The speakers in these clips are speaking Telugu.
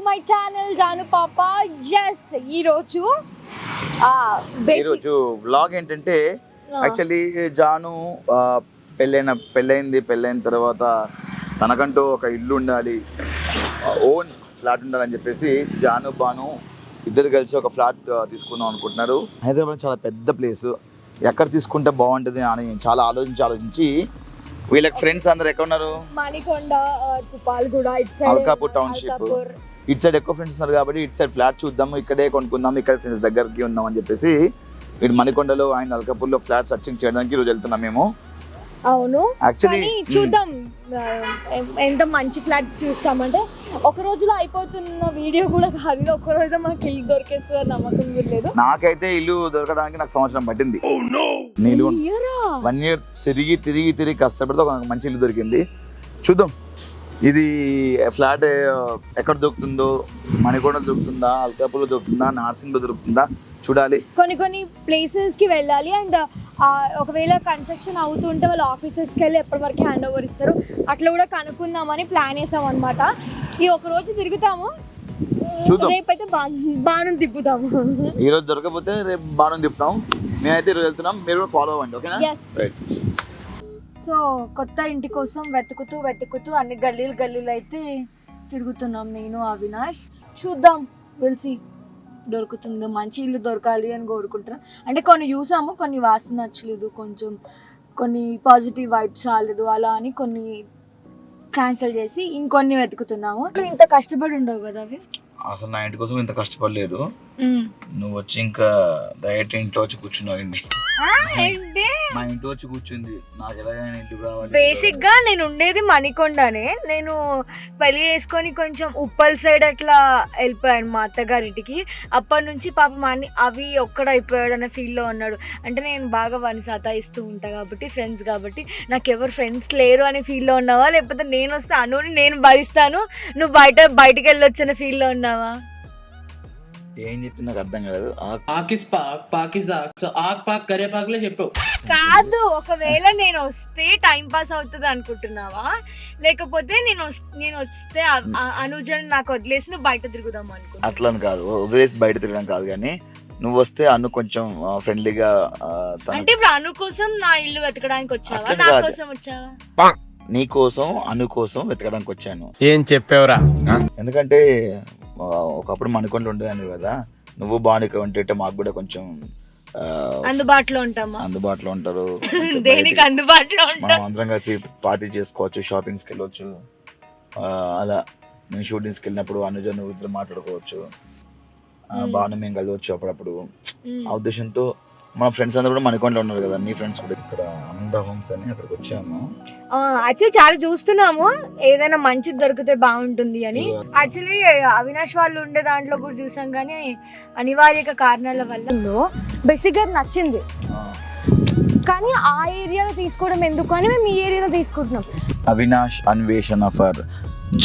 మై ఛానల్ జాను పాప. yes ఈరోజు వ్లాగ్ ఏంటంటే యాక్చువల్లీ జాను పెళ్ళైన తర్వాత తనకంటూ ఒక ఇల్లు ఉండాలి, ఓన్ ఫ్లాట్ ఉండాలని చెప్పేసి జాను బాను ఇద్దరు కలిసి ఒక ఫ్లాట్ తీసుకుందాం అనుకుంటున్నారు. హైదరాబాద్ చాలా పెద్ద ప్లేస్, ఎక్కడ తీసుకుంటే బాగుంటుంది అని చాలా ఆలోచించి వీళ్ళకి ఫ్రెండ్స్ అందరు ఎక్కడ ఉన్నారు, మణికొండ, తుపాల్గూడ, అల్కాపూర్ టౌన్షిప్ ఇటు సైడ్ ఎక్కువ ఫ్రెండ్స్ ఉన్నారు కాబట్టి ఇటు సైడ్ ఫ్లాట్ చూద్దాం, ఇక్కడే కొనుక్కుందాం, ఇక్కడ ఫ్రెండ్స్ దగ్గరికి ఉందాం అని చెప్పేసి ఇటు మణికొండలో అండ్ అల్కాపూర్లో ఫ్లాట్ సర్చింగ్ చేయడానికి ఈరోజు వెళ్తున్నాం మేము. అవును, యాక్చువల్లీ చూద్దాం ఎంత మంచి ఫ్లాట్స్ చూస్తామంటే ఒక రోజులో అయిపోతున్న వీడియో కూడా కాదు, ఒక రోజు మాకు ఇల్లు దొరికేస్తుంది నమ్మకం లేదు. నాకైతే ఇల్లు దొరకడానికి నాకు సంవత్సరం పట్టింది. నీళ్ళు 1 year తిరిగి కష్టపడితే ఒక మంచి ఇల్లు దొరికింది. చూద్దాం ఇది ఫ్లాట్ ఎక్కడ దొరుకుతుందో, మణికొండలో దొరుకుతుందా, అల్కాపూర్లో దొరుకుతుందా, నార్సింగ్లో దొరుకుతుందా చూడాలి. కొన్ని ప్లేసెస్ కి వెళ్ళాలి అండ్ ఒకవేళ కన్స్ట్రక్షన్ అవుతుంటే వాళ్ళ ఆఫీసెస్కి వెళ్ళి ఎప్పటి వరకు హ్యాండ్ ఓవర్ ఇస్తారు అట్లా కూడా కనుక్కుందామని ప్లాన్ వేసాం అనమాట. ఈ ఒక రోజు తిరుగుతాము, రేపైతే బాణం తిప్పుతాము. ఈ రోజు దొరకపోతే రేపు బాణం తిప్పుతాం. మేమైతే ఈరోజు వెళ్తున్నాం, మీరు కూడా ఫాలో అవ్వండి ఓకేనా. సో కొత్త ఇంటి కోసం వెతుకుతూ అన్ని గల్లీలు అయితే తిరుగుతున్నాం నేను అవినాష్. చూద్దాం, వెల్సి దొరుకుతుంది, మంచి ఇల్లు దొరకాలి అని కోరుకుంటున్నాం. అంటే కొన్ని చూసాము, కొన్ని వాసన నచ్చలేదు, కొన్ని పాజిటివ్ వైబ్స్ రాలేదు, అలా అని కొన్ని క్యాన్సిల్ చేసి ఇంకొన్ని వెతుకుతున్నాము. ఇంత కష్టపడి ఉండవు కదా అవి, అసలు నా ఇంటి కోసం ఇంత కష్టపడలేదు. నువ్వు వచ్చి ఇంకా డైరెక్ట్ ఇంట్లో వచ్చి కూర్చున్నావు. మా ఇంటి వచ్చి కూర్చుంది, నాకు ఎలాగైనా ఇల్లు కావాలి. బేసిక్ గా నేను ఉండేది మణికొండనే. నేను పెళ్లి చేసుకొని కొంచెం ఉప్పల్ సైడ్ అట్లా వెళ్ళిపోయాను మా అత్తగారింటికి. అప్పటి నుంచి పాపం అవి ఒక్కడైపోయాడు అనే ఫీల్ లో ఉన్నాడు. అంటే నేను బాగా వాడిని సతాయిస్తూ ఉంటా కాబట్టి, ఫ్రెండ్స్ కాబట్టి నాకు ఎవరు ఫ్రెండ్స్ లేరు అనే ఫీల్ లో ఉన్నావా, లేకపోతే నేను వస్తే అనుని నేను భరిస్తాను నువ్వు బయటికి వెళ్ళొచ్చు అనే ఫీల్ లో ఉన్నావా? ఏం చెప్పి నాకు అర్థం కాలేదు. కాదు, ఒకవేళ నేను వస్తే టైం పాస్ అవుతుంది అనుకుంటున్నావా, లేకపోతే నేను వస్తే అనుజన్ నాకు వదిలేసి నువ్వు బయట తిరుగుదాం అనుకుంటా? అట్లా కాదు, వదిలేసి బయట తిరగడం కాదు, కానీ నువ్వు వస్తే అను కొంచెం ఫ్రెండ్లీగా. అంటే ఇప్పుడు అను కోసం నా ఇల్లు వెతకడానికి వచ్చావా, నా కోసం వచ్చావా? నీ కోసం, అను కోసం వెతకడానికి వచ్చాను. ఏం చెప్పావురా? ఎందుకంటే ఒకప్పుడు మణికొండలో ఉండేదాన్ని కదా, నువ్వు బాగా ఉంటే మాకు కూడా కొంచెం అందుబాటులో ఉంటారు. దేనికి అందుబాటులో మనం అందరం కలిసి పార్టీ చేసుకోవచ్చు, షాపింగ్స్కి వెళ్ళవచ్చు, అలా నేను షూటింగ్స్కి వెళ్ళినప్పుడు అనుజ నువ్వు ఇద్దరు మాట్లాడుకోవచ్చు, బాగా మేము కలవచ్చు అప్పుడప్పుడు. ఆ ఉద్దేశంతో మా ఫ్రెండ్స్ అందరూ కూడా మణికొండలో ఉన్నారు కదా, నీ ఫ్రెండ్స్ కూడా ఇక్కడ ఆనంద హోమ్స్ అని అక్కడికి వచ్చాము. యాక్చువల్లీ చాలా చూస్తున్నాము, ఏదైనా మంచిది దొరికితే బాగుంటుంది అని. యాక్చువల్లీ అవినాష్ వాళ్ళు ఉండే దాంట్లో కూడా చూసాం, కానీ అనివార్య కారణాల వల్ల బేసిక్ గా నచ్చింది, కానీ ఆ ఏరియాలో తీసుకోవడం ఎందుకు అని మేము ఈ ఏరియాలో తీసుకుంటున్నాం. అవినాష్ అన్వేషణ ఫర్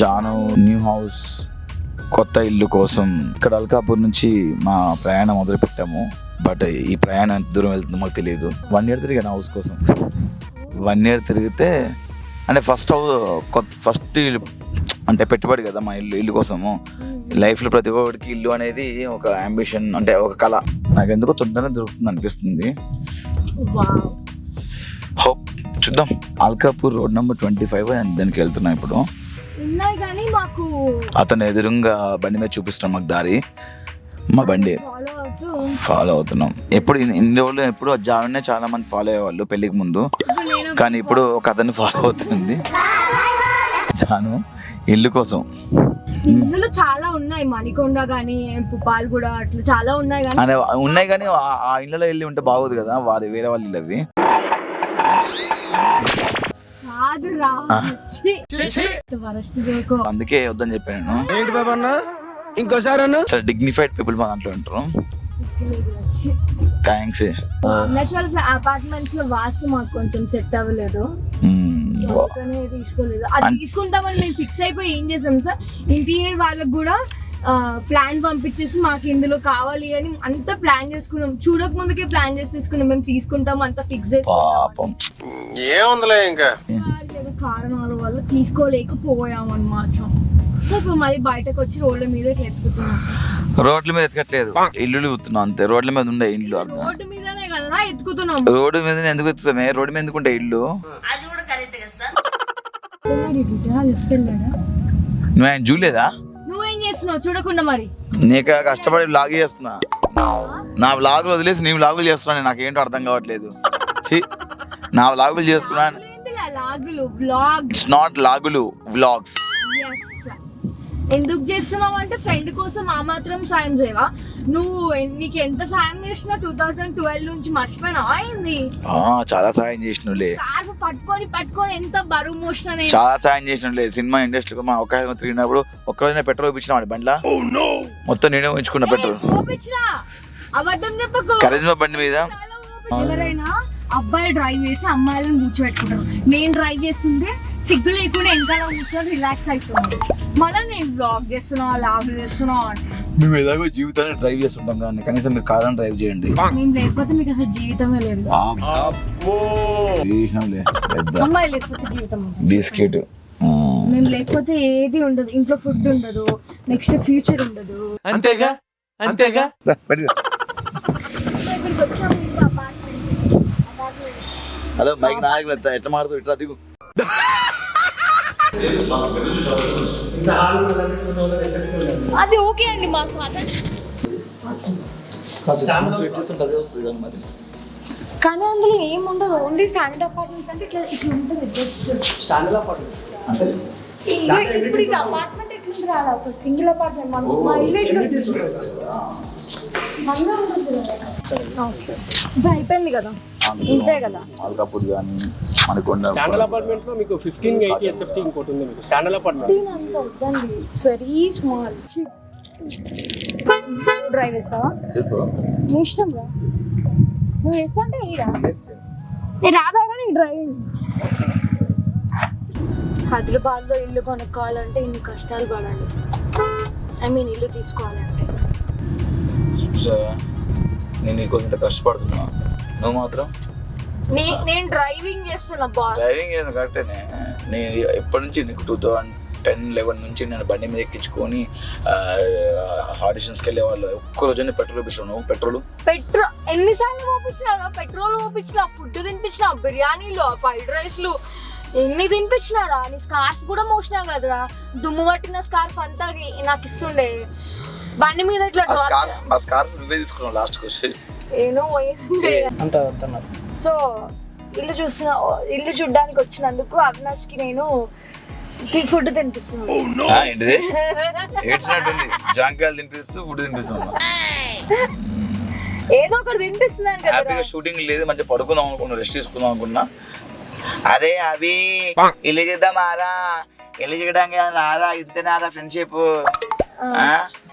జాను న్యూ హౌస్, కొత్త ఇల్లు కోసం ఇక్కడ అల్కాపూర్ నుంచి మా ప్రయాణం మొదలు పెట్టాము. బట్ ఈ ప్రయాణం ఎంత దూరం వెళ్తుందో మాకు తెలియదు. 1 year తిరిగాను హౌస్ కోసం. 1 year తిరిగితే అంటే ఫస్ట్ అంటే పెట్టుబడి కదా మా ఇల్లు కోసము. లైఫ్లో ప్రతి ఒక్కరికి ఇల్లు అనేది ఒక అంబిషన్, అంటే ఒక కళ. నాకు ఎందుకో తొందరగా దొరుకుతుంది అనిపిస్తుంది. హోప్ చూద్దాం. అల్కాపూర్ రోడ్ నెంబర్ 25 దానికి వెళ్తున్నాం ఇప్పుడు. అతను ఎదురుగా బండి మీద చూపిస్తున్నాం మాకు దారి, మా బండి ఫాలో అవుతున్నాం. ఇన్ని రోజులు ఎప్పుడు జానునే చాలా మంది ఫాలో అయ్యేవాళ్ళు పెళ్లికి ముందు, కానీ ఇప్పుడు ఒక అతన్ని ఫాలో అవుతుంది జాను ఇల్లు కోసం. ఇందులో చాలా ఉన్నాయి, మణికొండ కానీ పుపాల్గూడ అట్లా చాలా ఉన్నాయి కానీ ఆ ఇళ్ళలో వెళ్ళి ఉంటే బాగోదు కదా, వేరే వాళ్ళ ఇల్లు అవి. అందుకే వద్దని చెప్పాను. ఇంకోసారి డిగ్నిఫైడ్ పీపుల్ మా దాంట్లో ఉంటారు. థ్యాంక్స్. అపార్ట్మెంట్స్ లో వాస్తు మాకు కొంచెం సెట్ అవ్వలేదు, తీసుకోలేదు. అది తీసుకుంటామని మేము ఫిక్స్ అయిపోయి ఏం చేసాం సార్, ఇంటీరియర్ వాళ్ళకి కూడా ప్లాన్ పంపించేసి మాకు ఇందులో కావాలి అని అంతా ప్లాన్ చేసుకున్నాం. చూడక ముందుకే ప్లాన్ చేసుకున్నాం, మేము తీసుకుంటాం అంతా ఫిక్స్ చేసుకున్నాం. కారణాల వల్ల తీసుకోలేకపోయాం అన్నమాట. సో ఇప్పుడు మళ్ళీ బయటకు వచ్చి రోడ్ల మీద ఇట్లా ఎత్తుకుతున్నాం. రోడ్ల మీద ఎత్తుకట్లేదు, ఇల్లు ఎత్తుతున్నాం అంతే. రోడ్ల మీద ఉండే ఇల్లు రోడ్డు మీదనే కదా ఎత్తుకుతున్నాం. రోడ్డు మీద ఎందుకు ఎత్తుతామే? రోడ్డు మీద ఎందుకుంటే ఇల్లు. అది కూడా కరెక్ట్ కదా సార్. నువ్వు ఆయన చూడలేదా? నువ్వేం చేస్తున్నావు చూడకుండా? మరి నీకు కష్టపడి వ్లాగ్ చేస్తున్నా, నా వ్లాగులు వదిలేసి నీ వ్లాగులు చేస్తున్నాను. నాకేంటో అర్థం కావట్లేదు. నా వ్లాగులు చేసుకున్నాను. ఇట్స్ నాట్ లాగులు, వ్లాగ్స్. ఎందుకు చేస్తున్నావు అంటే ఫ్రెండ్ కోసం ఆ మాత్రం సాయం చేయవా నువ్వు? నీకు ఎంత సాయం చేసినా 2012 నుంచి మర్చిపోయినావా ఏంది? చాలా సాయం చేసినలే. స్కార్ఫ్ పట్టుకొని ఎంత బరువు మోసిన. చాలా సాయం చేసినలే. సినిమా ఇండస్ట్రీకి మా ఒక్క తిరిగినప్పుడు ఒక్కరోజు పెట్రోల్ ఇప్పించిన వాడి బండ్లా మొత్తం నేనే ఉంచుకున్నా పెట్రోల్. అబద్ధం చెప్పకు. కరిజ్మా బండి మీద ఎవరైనా అబ్బాయి డ్రైవ్ చేసి అమ్మాయిలను కూర్చోబెట్టుకుంటారు. నేను డ్రైవ్ చేస్తుంటే సిగ్గు లేకుండా వెనకాల కూర్చొని రిలాక్స్ అవుతుంది. మళ్ళీ నేను బ్లాగ్ చేస్తున్నా, లాగ్ చేస్తున్నా. మేము ఎలాగో జీవితాన్ని డ్రైవ్ చేస్తుంటాం కానీ కనీసం మీరు కారం డ్రైవ్ చేయండి. నేను లేకపోతే మీకు అసలు జీవితమే లేదు. అమ్మాయి లేకపోతే జీవితం బిస్కెట్. మేము లేకపోతే ఏది ఉండదు. ఇంట్లో ఫుడ్ ఉండదు, నెక్స్ట్ ఫ్యూచర్ ఉండదు. అంతేగా అంతేగా. హలో మైక్ నాయకు ఎట్లా మారుతావు? ఇట్లా దిగు. అది ఓకే అండి మాకు. కానీ అందులో ఏముండదు, ఓన్లీ స్టాండర్డ్ అపార్ట్మెంట్స్ అంటే ఇట్లా ఇట్లా ఉంటుంది. స్టాండర్డ్ అపార్ట్మెంట్స్ అంటే ఇప్పుడు ఇది అపార్ట్మెంట్ ఎట్లుంది రాదా? ఒక సింగిల్ అపార్ట్మెంట్ మా ఇల్లు ఎట్లుంది ఇప్పుడు అయిపోయింది కదా, ఇంతే కదా. అల్కాపూర్ కానీ మనకొండ స్టాండర్డ్ అపార్ట్మెంట్ లో మీకు 1580 SFT ఇంకోటి ఉంది మీకు స్టాండర్డ్ అపార్ట్మెంట్. అంత వద్దండి, వెరీ స్మాల్. డ్రైవ్ చేస్తావా? చేస్తావా? నీ ఇష్టం రా. నువ్వు చేస్తా అంటే రాదా నీ డ్రైవింగ్. హైదరాబాద్లో ఇల్లు కొనుక్కోవాలంటే ఇన్ని కష్టాలు పడాలి. ఐ మీన్ ఇల్లు తీసుకోవాలంటే. నేను నీకు ఇంత కష్టపడుతున్నా, నువ్వు మాత్రం. నేను డ్రైవింగ్ చేస్తున్నా బాస్. డ్రైవింగ్ చేసిన కరెక్టేనే. నేను ఎప్పటి నుంచి నీకు 2010-11 నుంచి నేను బండి మీద ఎక్కించుకొని ఆడిషన్స్కి వెళ్ళే వాళ్ళు ఒక్క రోజు పెట్రోల్ ఇప్పించాను. పెట్రోల్ ఎన్నిసార్లు పంపించినారా? పెట్రోల్ పంపించిన, ఫుడ్ తినిపించిన, బిర్యానీలు, ఫ్రైడ్ రైస్లు ఎన్ని తినిపించినారా? నీ స్కార్ఫ్ కూడా మోసినా కదరా, దుమ్ము పట్టిన స్కార్ఫ్ అంతా నాకు ఇస్తుండే. బండి మీద ఇట్లా ఆ స్కార్ఫ్ నువ్వే తీసుకున్నావు లాస్ట్ వచ్చి. సో ఇల్లు చూడడానికి వచ్చినందుకు అవినాష్ కి నేను ఫుడ్ తినిపిస్తున్నాను. ఏంటిది ఏడ్చినట్టుంది? జాంకాయలు తినిపిస్తూ ఫుడ్ తినిపిస్తున్నా. ఏదో ఒకటి తినిపిస్తున్నాను కదా. హ్యాపీగా షూటింగ్ లేదు, మంచిగా పడుకుందాం అనుకున్నా, రెస్ట్ తీసుకుందాం అనుకున్నా. అరే అవి ఇల్లు చేద్దామారా, ఇల్లు చేయడానికి రారా, ఇద్దనారా ఫ్రెండ్షిప్.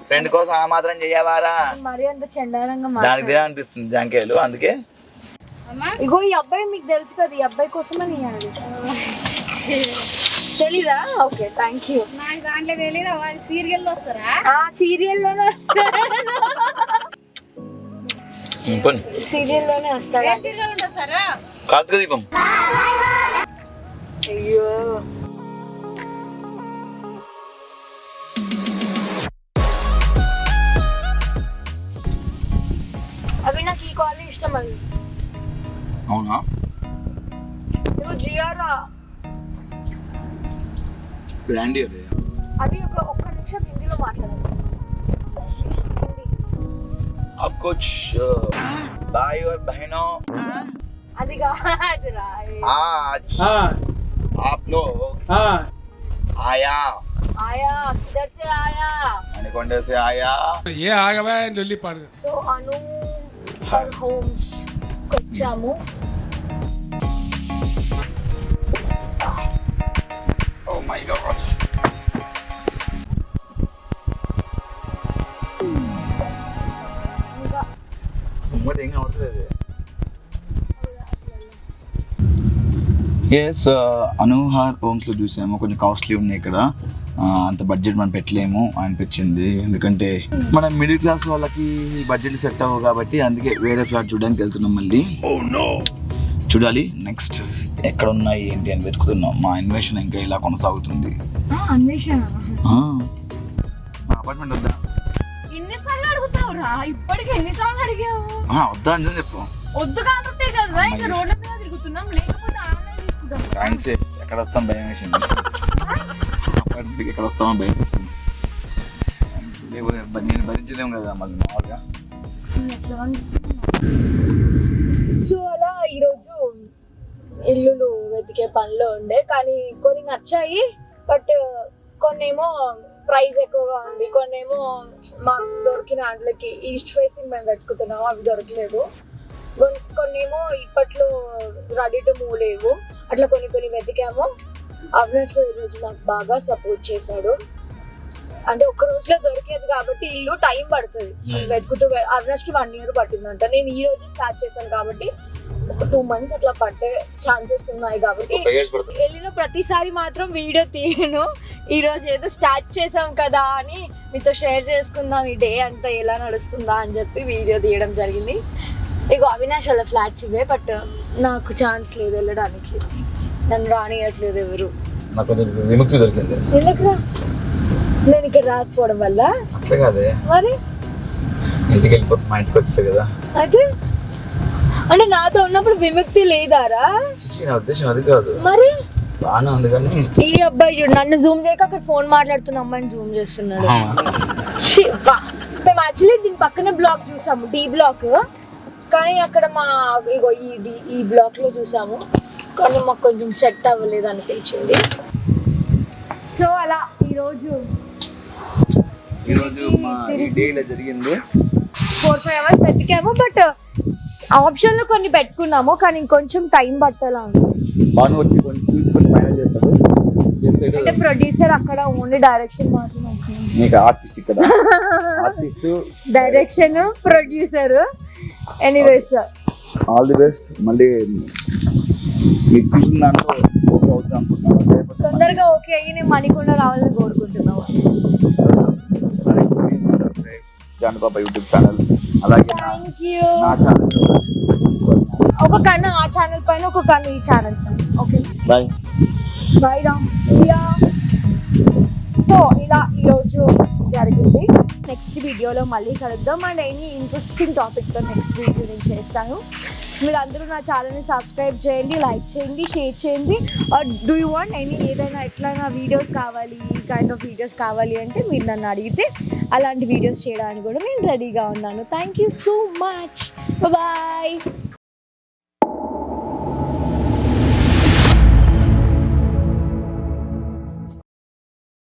ఫ్రెండ్ కోసం ఆ మాత్రం చెయ్యవారా? మరి అంత చండాలంగా దానికి అనిపిస్తుంది జాంకాయలు. అందుకే ఇగో ఈ అబ్బాయి మీకు తెలుసు కదా, ఈ అబ్బాయి కోసమే నేను తెలీదా? Okay thank you. నాకు దాంట్లో తెలీదు. సీరియల్లో వస్తారా? సీరియల్లోనే వస్తారా? సీరియల్లోనే వస్తారా? సీరియల్ ఉంటారా? కార్తీక దీపం. అయ్యో అవి నాకు ఈ కాలేజ్ ఇష్టం. అవి అవునా? నువ్వు జియారా గ్రాండీ అది ఒక్క నిమిషం హిందీలో మాట్లాడాలి. अब कुछ भाई और बहनों, అది కాదురా. आज आप लोग आया किधर से आया? मणिकोंडे से आया. ये आगे भाई जल्दी पड़ गया. तो अनु होम्स వచ్చాము. Oh my god. ఎస్ అనుహార్ హోమ్స్లో చూసాము. కొంచెం కాస్ట్లీ ఉన్నాయి ఇక్కడ, అంత బడ్జెట్ మనం పెట్టలేము అనిపించింది. ఎందుకంటే మనం మిడిల్ క్లాస్ వాళ్ళకి బడ్జెట్ సెట్ అవ్వవు కాబట్టి, అందుకే వేరే ఫ్లాట్ చూడడానికి వెళ్తున్నాం. మళ్ళీ చూడాలి నెక్స్ట్ ఎక్కడ ఉన్నాయి ఏంటి అని వెతుకుతున్నాం. మా అన్వేషణ ఇంకా ఇలా కొనసాగుతుంది. అన్వేషణ మా అపార్ట్మెంట్ వద్దా? ఎన్నిసార్లు అడుగుతావురా? ఇప్పటికి ఎన్నిసార్లు అడిగావు? వద్దా అని చెప్పు. వద్దు కాబట్టి కదా ఇంకా రోడ్ల మీద తిరుగుతున్నాం, లేకపోతే ఆన్లైన్ తీసుకుంటాం. థ్యాంక్స్. ఎక్కడ వస్తాం భయం వేసింది. అపార్ట్మెంట్కి ఎక్కడ వస్తామో భయం వేసింది. లేకపోతే నేను భరించలేము కదా మళ్ళీ మామూలుగా. సో అలా ఈరోజు ఇల్లులు వెతికే పనిలో ఉండే, కానీ కొన్ని నచ్చాయి, బట్ కొన్నేమో ప్రైస్ ఎక్కువగా ఉంది, కొన్నేమో మాకు దొరికిన వాటికి ఈస్ట్ ఫేసింగ్ మేము వెతుకుతున్నాము, అవి దొరకలేదు. కొన్నేమో ఇప్పట్లో రెడీ టు మూవ్ లేవు, అట్లా కొన్ని వెతికాము. అవినాష్ ఈ రోజు నాకు బాగా సపోర్ట్ చేశాడు. అంటే ఒక్క రోజులో దొరికేది కాబట్టి ఇల్లు టైం పడుతుంది వెతుకుతూ. అవినాష్కి 1 year పట్టిందంట. నేను ఈ రోజు స్టార్ట్ చేశాను కాబట్టి ఒక 2 months అట్లా పట్టే ఛాన్సెస్ ఉన్నాయి. కాబట్టి వెళ్ళిన ప్రతిసారి మాత్రం వీడియో తీయను. ఈ రోజు ఏదో స్టార్ట్ చేసాం కదా అని మీతో షేర్ చేసుకుందాం, ఈ డే అంతా ఎలా నడుస్తుందా అని చెప్పి వీడియో తీయడం జరిగింది. ఇగో అవినాష్ వాళ్ళ ఫ్లాట్స్ ఇవే, బట్ నాకు ఛాన్స్ లేదు వెళ్ళడానికి, నన్ను రానియట్లేదు ఎవరు. నాకు విముక్తి దొరికింది. ఎందుకు? నేను ఇక్కడ రాకపోవడం వల్ల? అట్లా కాదే, మరి ఇంటికి వెళ్ళిపోతే మా ఇంటికి వచ్చేది కదా. అయితే అంటే నాతో ఉన్నప్పుడు విముక్తి లేదారా? నా ఉద్దేశం అది కాదు. మరి బాగానే ఉంది కానీ ఈ అబ్బాయి చూడు, నన్ను జూమ్ చేయక అక్కడ ఫోన్ మాట్లాడుతున్న అమ్మాయిని జూమ్ చేస్తున్నాడు. మేము యాక్చువల్లీ దీని పక్కనే బ్లాక్ చూసాము, డి బ్లాక్, కానీ అక్కడ మా ఇగో ఈ బ్లాక్ లో చూసాము, కానీ మాకు కొంచెం సెట్ అవ్వలేదు అనిపించింది. సో అలా ఈరోజు మా డే ఇలా జరిగింది. 4-5 hours వెతికాము, బట్ ఆప్షన్ లో కొన్ని పెట్టుకున్నాము, కానీ ఇంకొంచెం టైం పట్టేలా ఉంది. బాను వచ్చి కొంచెం చూసి కొంచెం ఫైనల్ చేస్తాడు. అంటే ప్రొడ్యూసర్ అక్కడ ఓన్లీ డైరెక్షన్ మాత్రమే, నీకు ఆర్టిస్ట్ ఇక్కడ artist direction producer. Anyways all the best. మళ్ళీ మీకు చూసిన దాంట్లో ఓకే అవుతుంది అనుకుంటున్నాను. తొందరగా ఓకే అయ్యి నేను మణికొండ రావాలని కోరుకుంటున్నాను. జానుబాబా యూట్యూబ్ ఛానల్, అలాగే థ్యాంక్ యూ. నా ఛానల్, ఒక కన్ను ఆ ఛానల్ పైన, ఒక కన్ను ఈ ఛానల్ పైన. Okay bye bye Ram. So ఇలా ఈరోజు జరిగింది. నెక్స్ట్ వీడియోలో మళ్ళీ కలుద్దాం, అండ్ ఎనీ ఇంట్రెస్టింగ్ టాపిక్తో నెక్స్ట్ వీడియో నేను చేస్తాను. మీరు అందరూ నా ఛానల్ని సబ్స్క్రైబ్ చేయండి, లైక్ చేయండి, షేర్ చేయండి. ఆర్ డూ యూ వాంట్ ఏదైనా ఎట్లైనా వీడియోస్ కావాలి, ఈ కైండ్ ఆఫ్ వీడియోస్ కావాలి అంటే మీరు నన్ను అడిగితే అలాంటి వీడియోస్ చేయడానికి కూడా నేను రెడీగా ఉన్నాను. Thank you so much. Bye.